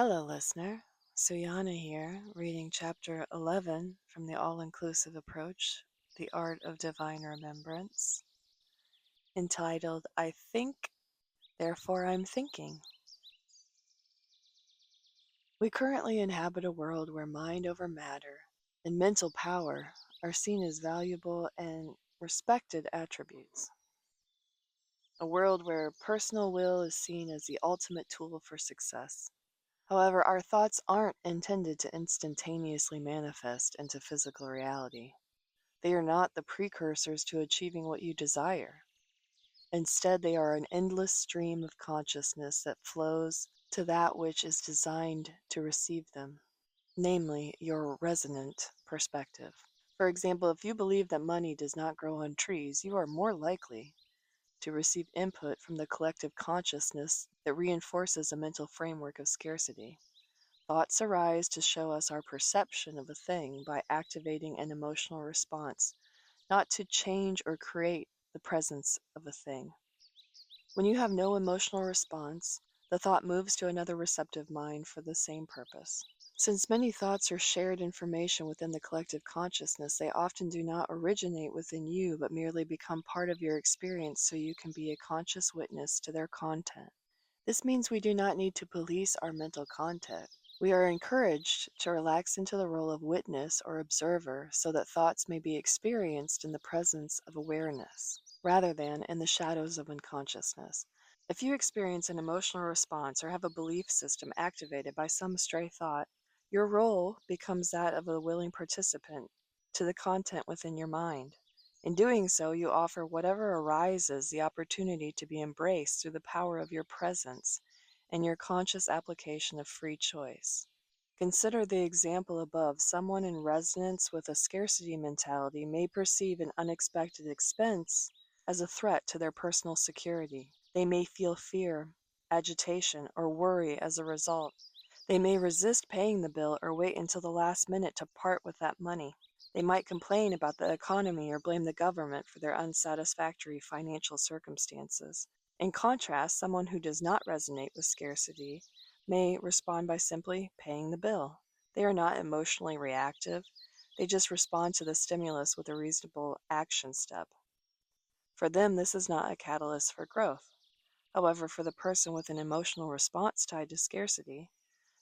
Hello, listener. Suyana here, reading Chapter 11 from the All-Inclusive Approach, The Art of Divine Remembrance, entitled, I Think, Therefore I'm Thinking. We currently inhabit a world where mind over matter and mental power are seen as valuable and respected attributes. A world where personal will is seen as the ultimate tool for success. However, our thoughts aren't intended to instantaneously manifest into physical reality. They are not the precursors to achieving what you desire. Instead, they are an endless stream of consciousness that flows to that which is designed to receive them, namely your resonant perspective. For example, if you believe that money does not grow on trees, you are more likely to receive input from the collective consciousness that reinforces a mental framework of scarcity. Thoughts arise to show us our perception of a thing by activating an emotional response, not to change or create the presence of a thing. When you have no emotional response, the thought moves to another receptive mind for the same purpose. Since many thoughts are shared information within the collective consciousness, they often do not originate within you, but merely become part of your experience so you can be a conscious witness to their content. This means we do not need to police our mental content. We are encouraged to relax into the role of witness or observer so that thoughts may be experienced in the presence of awareness, rather than in the shadows of unconsciousness. If you experience an emotional response or have a belief system activated by some stray thought, your role becomes that of a willing participant to the content within your mind. In doing so, you offer whatever arises the opportunity to be embraced through the power of your presence and your conscious application of free choice. Consider the example above. Someone in resonance with a scarcity mentality may perceive an unexpected expense as a threat to their personal security. They may feel fear, agitation, or worry as a result. They may resist paying the bill or wait until the last minute to part with that money. They might complain about the economy or blame the government for their unsatisfactory financial circumstances. In contrast, someone who does not resonate with scarcity may respond by simply paying the bill. They are not emotionally reactive. They just respond to the stimulus with a reasonable action step. For them, this is not a catalyst for growth. However, for the person with an emotional response tied to scarcity,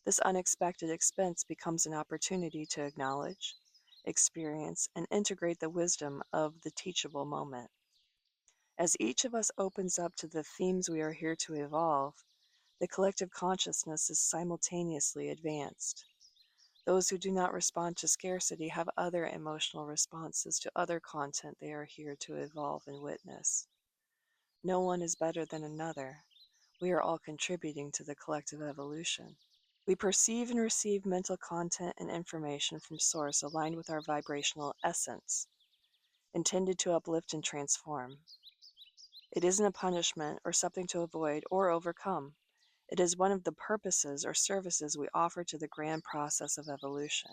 this unexpected expense becomes an opportunity to acknowledge, experience, and integrate the wisdom of the teachable moment. As each of us opens up to the themes we are here to evolve, the collective consciousness is simultaneously advanced. Those who do not respond to scarcity have other emotional responses to other content they are here to evolve and witness. No one is better than another. We are all contributing to the collective evolution. We perceive and receive mental content and information from source aligned with our vibrational essence, intended to uplift and transform. It isn't a punishment or something to avoid or overcome. It is one of the purposes or services we offer to the grand process of evolution.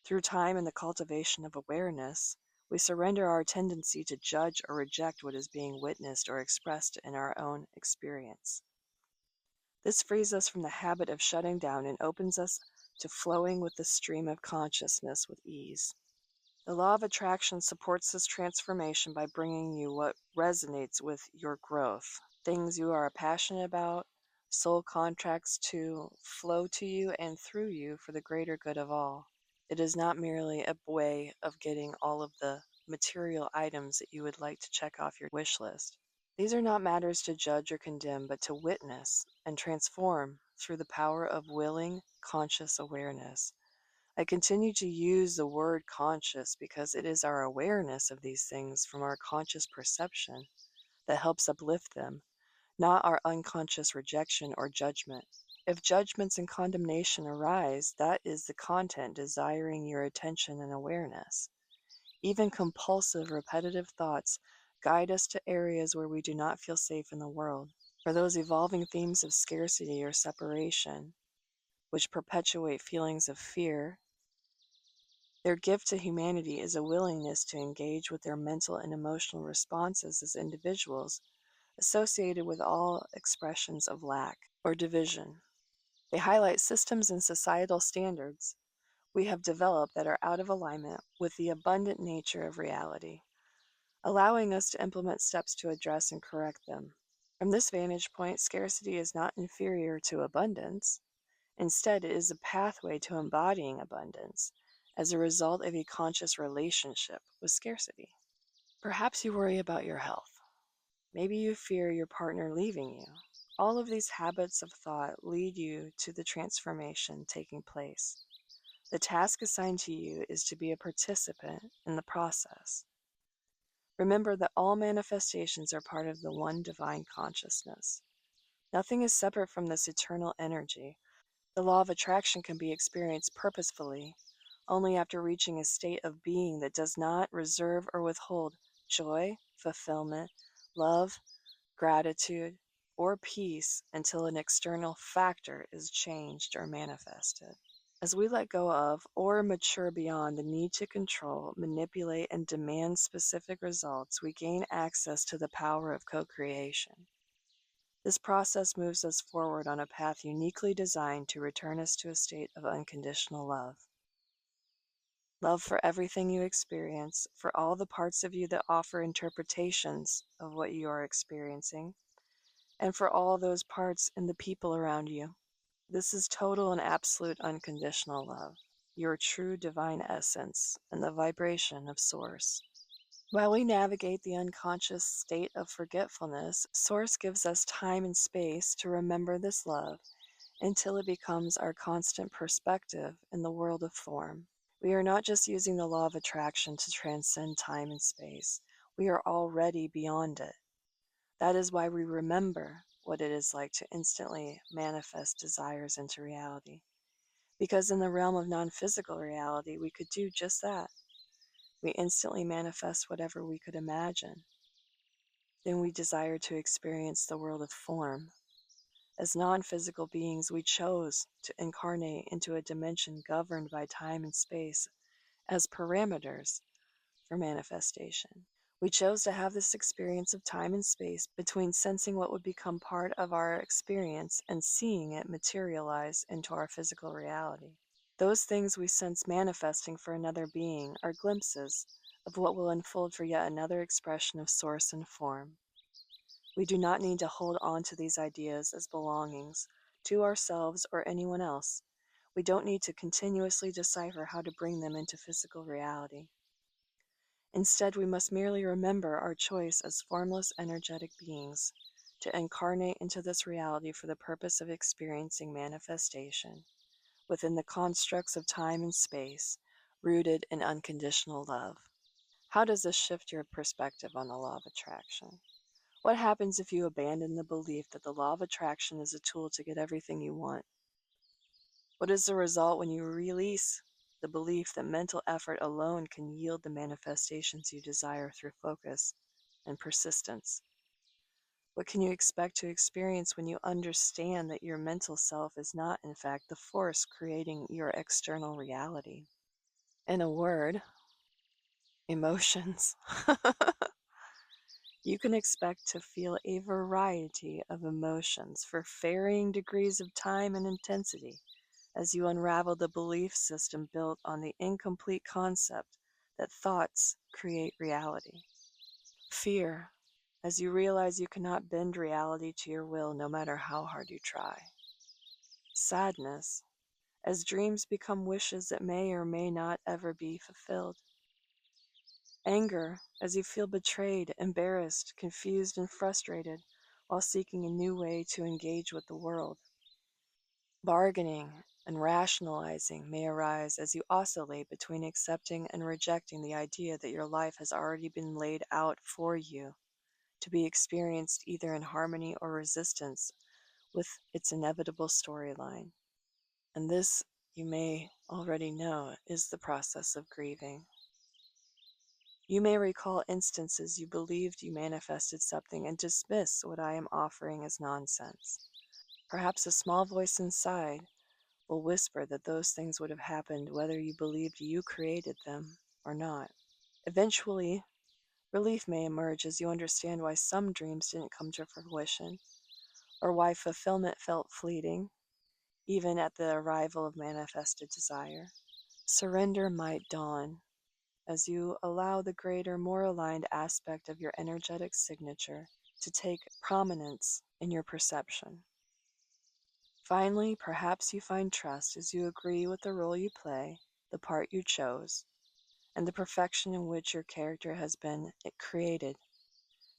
Through time and the cultivation of awareness, we surrender our tendency to judge or reject what is being witnessed or expressed in our own experience. This frees us from the habit of shutting down and opens us to flowing with the stream of consciousness with ease. The law of attraction supports this transformation by bringing you what resonates with your growth, things you are passionate about, soul contracts to flow to you and through you for the greater good of all. It is not merely a way of getting all of the material items that you would like to check off your wish list. These are not matters to judge or condemn, but to witness and transform through the power of willing, conscious awareness. I continue to use the word conscious because it is our awareness of these things from our conscious perception that helps uplift them, not our unconscious rejection or judgment. If judgments and condemnation arise, that is the content desiring your attention and awareness. Even compulsive, repetitive thoughts guide us to areas where we do not feel safe in the world. For those evolving themes of scarcity or separation, which perpetuate feelings of fear, their gift to humanity is a willingness to engage with their mental and emotional responses as individuals associated with all expressions of lack or division. They highlight systems and societal standards we have developed that are out of alignment with the abundant nature of reality, allowing us to implement steps to address and correct them. From this vantage point, scarcity is not inferior to abundance. Instead, it is a pathway to embodying abundance as a result of a conscious relationship with scarcity. Perhaps you worry about your health. Maybe you fear your partner leaving you. All of these habits of thought lead you to the transformation taking place. The task assigned to you is to be a participant in the process. Remember that all manifestations are part of the one divine consciousness. Nothing is separate from this eternal energy. The law of attraction can be experienced purposefully only after reaching a state of being that does not reserve or withhold joy, fulfillment, love, gratitude, or peace until an external factor is changed or manifested. As we let go of or mature beyond the need to control, manipulate, and demand specific results, we gain access to the power of co-creation. This process moves us forward on a path uniquely designed to return us to a state of unconditional love. Love for everything you experience, for all the parts of you that offer interpretations of what you are experiencing, and for all those parts and the people around you. This is total and absolute unconditional love, your true divine essence, and the vibration of Source. While we navigate the unconscious state of forgetfulness, Source gives us time and space to remember this love until it becomes our constant perspective in the world of form. We are not just using the law of attraction to transcend time and space. We are already beyond it. That is why we remember what it is like to instantly manifest desires into reality. Because in the realm of non-physical reality, we could do just that. We instantly manifest whatever we could imagine. Then we desire to experience the world of form. As non-physical beings, we chose to incarnate into a dimension governed by time and space as parameters for manifestation. We chose to have this experience of time and space between sensing what would become part of our experience and seeing it materialize into our physical reality. Those things we sense manifesting for another being are glimpses of what will unfold for yet another expression of source and form. We do not need to hold on to these ideas as belongings to ourselves or anyone else. We don't need to continuously decipher how to bring them into physical reality. Instead, we must merely remember our choice as formless energetic beings to incarnate into this reality for the purpose of experiencing manifestation within the constructs of time and space, rooted in unconditional love. How does this shift your perspective on the law of attraction? What happens if you abandon the belief that the law of attraction is a tool to get everything you want? What is the result when you release the belief that mental effort alone can yield the manifestations you desire through focus and persistence? What can you expect to experience when you understand that your mental self is not, in fact, the force creating your external reality? In a word, emotions. You can expect to feel a variety of emotions for varying degrees of time and intensity as you unravel the belief system built on the incomplete concept that thoughts create reality. Fear, as you realize you cannot bend reality to your will no matter how hard you try. Sadness, as dreams become wishes that may or may not ever be fulfilled. Anger, as you feel betrayed, embarrassed, confused, and frustrated while seeking a new way to engage with the world. Bargaining and rationalizing may arise as you oscillate between accepting and rejecting the idea that your life has already been laid out for you to be experienced either in harmony or resistance with its inevitable storyline. And this, you may already know, is the process of grieving. You may recall instances you believed you manifested something and dismiss what I am offering as nonsense. Perhaps a small voice inside will whisper that those things would have happened whether you believed you created them or not. Eventually, relief may emerge as you understand why some dreams didn't come to fruition, or why fulfillment felt fleeting, even at the arrival of manifested desire. Surrender might dawn as you allow the greater, more aligned aspect of your energetic signature to take prominence in your perception. Finally, perhaps you find trust as you agree with the role you play, the part you chose, and the perfection in which your character has been created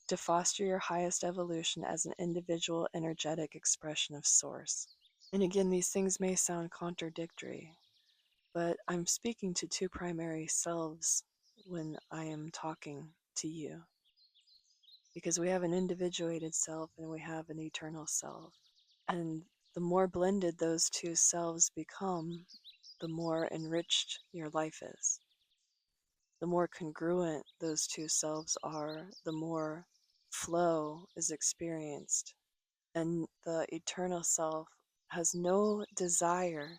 to foster your highest evolution as an individual energetic expression of Source. And again, these things may sound contradictory, but I'm speaking to two primary selves when I am talking to you, because we have an individuated self and we have an eternal self. And the more blended those two selves become, the more enriched your life is. The more congruent those two selves are, the more flow is experienced. And the eternal self has no desire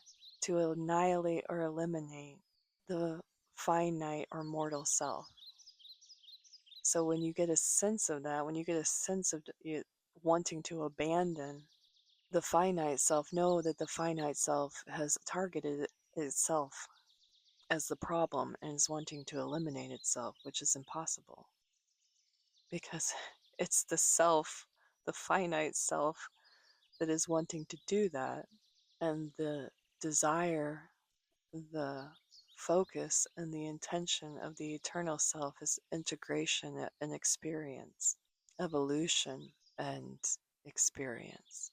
to annihilate or eliminate the finite or mortal self. So when you get a sense of that, when you get a sense of it wanting to abandon the finite self, know that the finite self has targeted itself as the problem and is wanting to eliminate itself, which is impossible because it's the self, the finite self, that is wanting to do that. And the desire, the focus, and the intention of the eternal self is integration and experience, evolution and experience.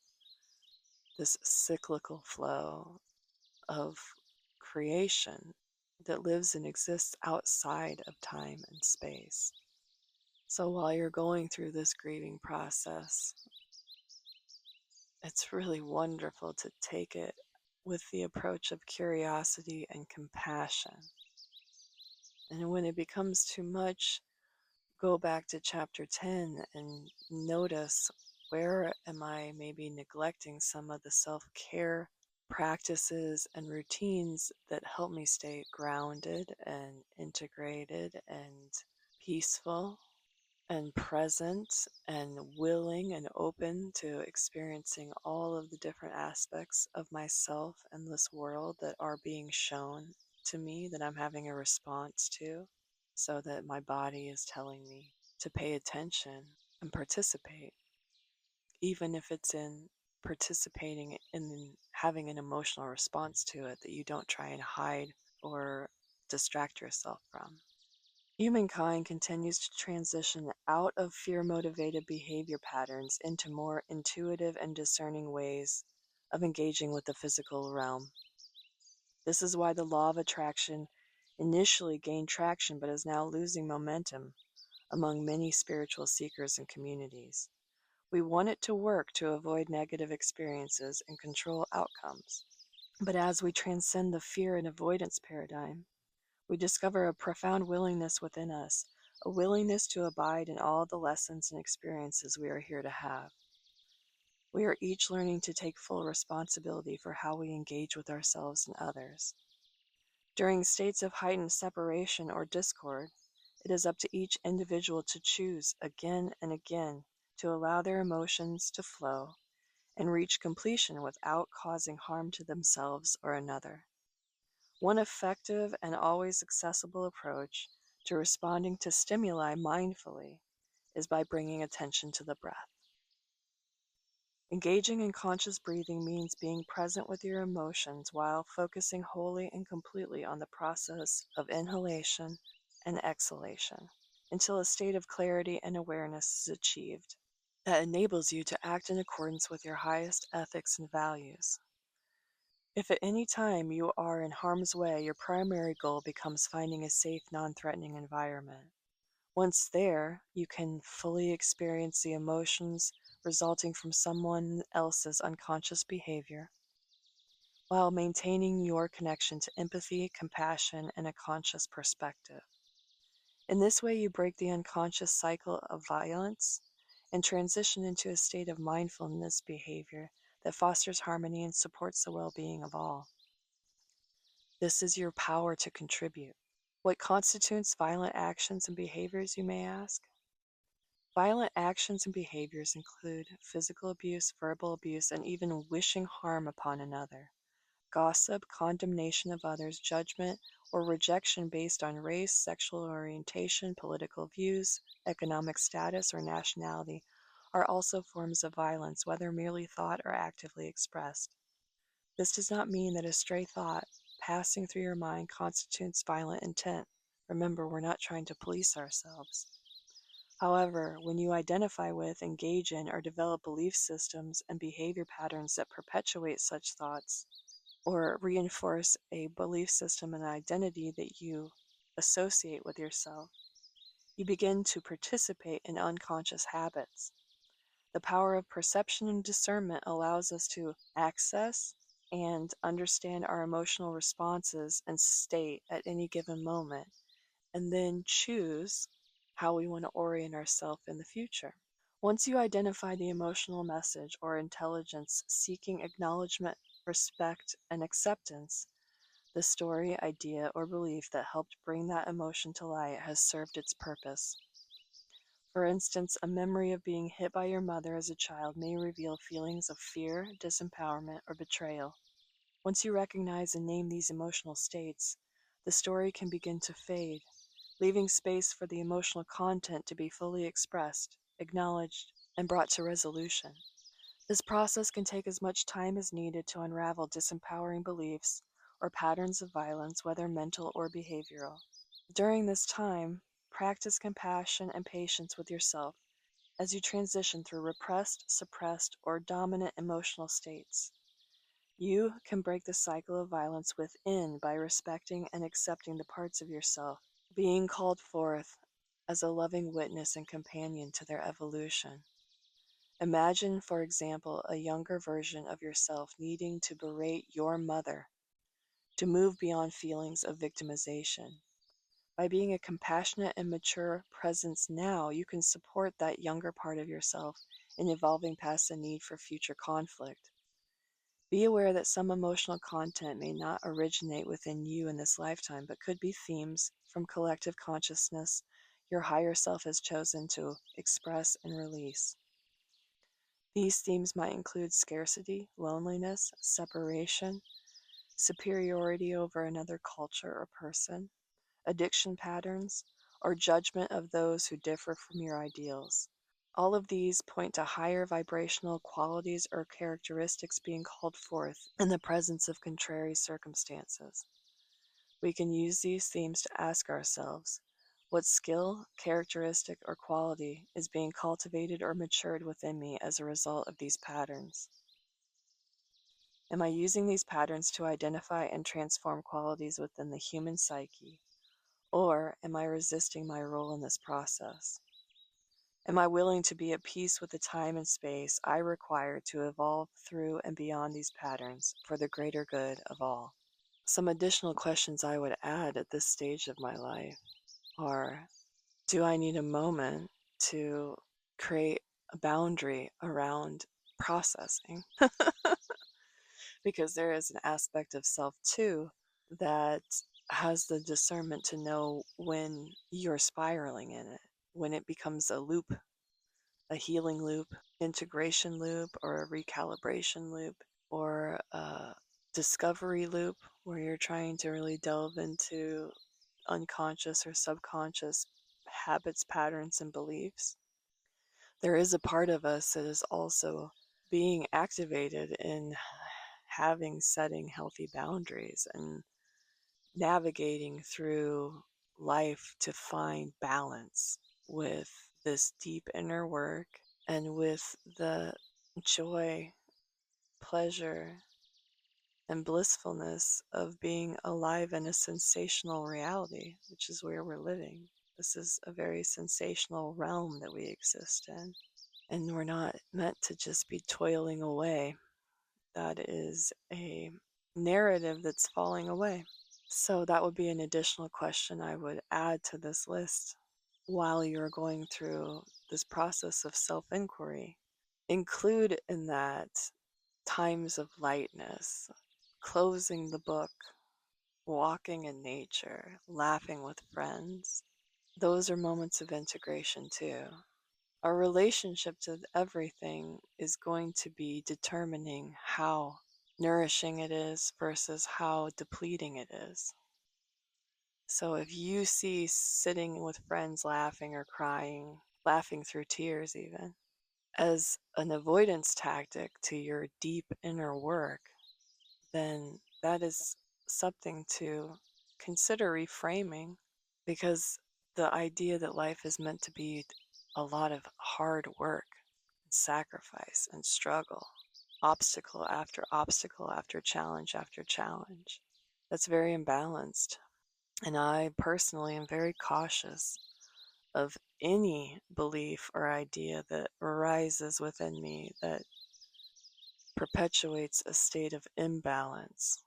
This cyclical flow of creation that lives and exists outside of time and space. So while you're going through this grieving process, it's really wonderful to take it with the approach of curiosity and compassion. And when it becomes too much, go back to chapter 10 and notice, where am I maybe neglecting some of the self-care practices and routines that help me stay grounded and integrated and peaceful and present and willing and open to experiencing all of the different aspects of myself and this world that are being shown to me, that I'm having a response to, so that my body is telling me to pay attention and participate, even if it's in participating in having an emotional response to it that you don't try and hide or distract yourself from. Humankind continues to transition out of fear-motivated behavior patterns into more intuitive and discerning ways of engaging with the physical realm. This is why the law of attraction initially gained traction but is now losing momentum among many spiritual seekers and communities. We want it to work to avoid negative experiences and control outcomes. But as we transcend the fear and avoidance paradigm, we discover a profound willingness within us, a willingness to abide in all the lessons and experiences we are here to have. We are each learning to take full responsibility for how we engage with ourselves and others. During states of heightened separation or discord, it is up to each individual to choose again and again to allow their emotions to flow and reach completion without causing harm to themselves or another. One effective and always accessible approach to responding to stimuli mindfully is by bringing attention to the breath. Engaging in conscious breathing means being present with your emotions while focusing wholly and completely on the process of inhalation and exhalation until a state of clarity and awareness is achieved that enables you to act in accordance with your highest ethics and values. If at any time you are in harm's way, your primary goal becomes finding a safe, non-threatening environment. Once there, you can fully experience the emotions resulting from someone else's unconscious behavior, while maintaining your connection to empathy, compassion, and a conscious perspective. In this way, you break the unconscious cycle of violence and transition into a state of mindfulness behavior that fosters harmony and supports the well-being of all. This is your power to contribute. What constitutes violent actions and behaviors, you may ask? Violent actions and behaviors include physical abuse, verbal abuse, and even wishing harm upon another. Gossip, condemnation of others, judgment, or rejection based on race, sexual orientation, political views, economic status, or nationality are also forms of violence, whether merely thought or actively expressed. This does not mean that a stray thought passing through your mind constitutes violent intent. Remember, we're not trying to police ourselves. However, when you identify with, engage in, or develop belief systems and behavior patterns that perpetuate such thoughts, or reinforce a belief system and identity that you associate with yourself, you begin to participate in unconscious habits. The power of perception and discernment allows us to access and understand our emotional responses and state at any given moment, and then choose how we want to orient ourselves in the future. Once you identify the emotional message or intelligence seeking acknowledgement, respect, and acceptance, the story, idea, or belief that helped bring that emotion to light has served its purpose. For instance, a memory of being hit by your mother as a child may reveal feelings of fear, disempowerment, or betrayal. Once you recognize and name these emotional states, the story can begin to fade, leaving space for the emotional content to be fully expressed, acknowledged, and brought to resolution. This process can take as much time as needed to unravel disempowering beliefs or patterns of violence, whether mental or behavioral. During this time, practice compassion and patience with yourself as you transition through repressed, suppressed, or dominant emotional states. You can break the cycle of violence within by respecting and accepting the parts of yourself being called forth as a loving witness and companion to their evolution. Imagine, for example, a younger version of yourself needing to berate your mother to move beyond feelings of victimization. By being a compassionate and mature presence now, you can support that younger part of yourself in evolving past the need for future conflict. Be aware that some emotional content may not originate within you in this lifetime, but could be themes from collective consciousness your higher self has chosen to express and release. These themes might include scarcity, loneliness, separation, superiority over another culture or person, addiction patterns, or judgment of those who differ from your ideals. All of these point to higher vibrational qualities or characteristics being called forth in the presence of contrary circumstances. We can use these themes to ask ourselves, what skill, characteristic, or quality is being cultivated or matured within me as a result of these patterns? Am I using these patterns to identify and transform qualities within the human psyche, or am I resisting my role in this process? Am I willing to be at peace with the time and space I require to evolve through and beyond these patterns for the greater good of all? Some additional questions I would add at this stage of my life are, do I need a moment to create a boundary around processing? Because there is an aspect of self too that has the discernment to know when you're spiraling in it, when it becomes a loop, a healing loop, integration loop, or a recalibration loop, or a discovery loop where you're trying to really delve into unconscious or subconscious habits, patterns, and beliefs. There is a part of us that is also being activated in setting healthy boundaries and navigating through life to find balance with this deep inner work and with the joy, pleasure, and blissfulness of being alive in a sensational reality, which is where we're living. This is a very sensational realm that we exist in, and we're not meant to just be toiling away. That is a narrative that's falling away. So that would be an additional question I would add to this list while you're going through this process of self-inquiry. Include in that times of lightness, closing the book, walking in nature, laughing with friends. Those are moments of integration too. Our relationship to everything is going to be determining how nourishing it is versus how depleting it is. So if you see sitting with friends laughing or crying, laughing through tears even, as an avoidance tactic to your deep inner work, then that is something to consider reframing, because the idea that life is meant to be a lot of hard work, and sacrifice, and struggle, obstacle after challenge, that's very imbalanced. And I personally am very cautious of any belief or idea that arises within me that perpetuates a state of imbalance.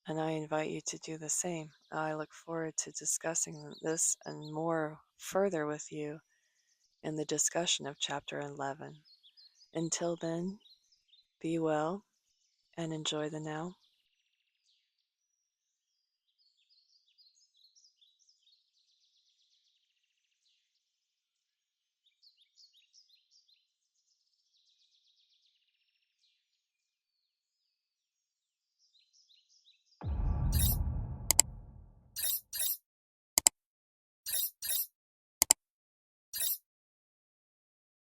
And I invite you to do the same. I look forward to discussing this and more further with you in the discussion of Chapter 11. Until then, be well and enjoy the now.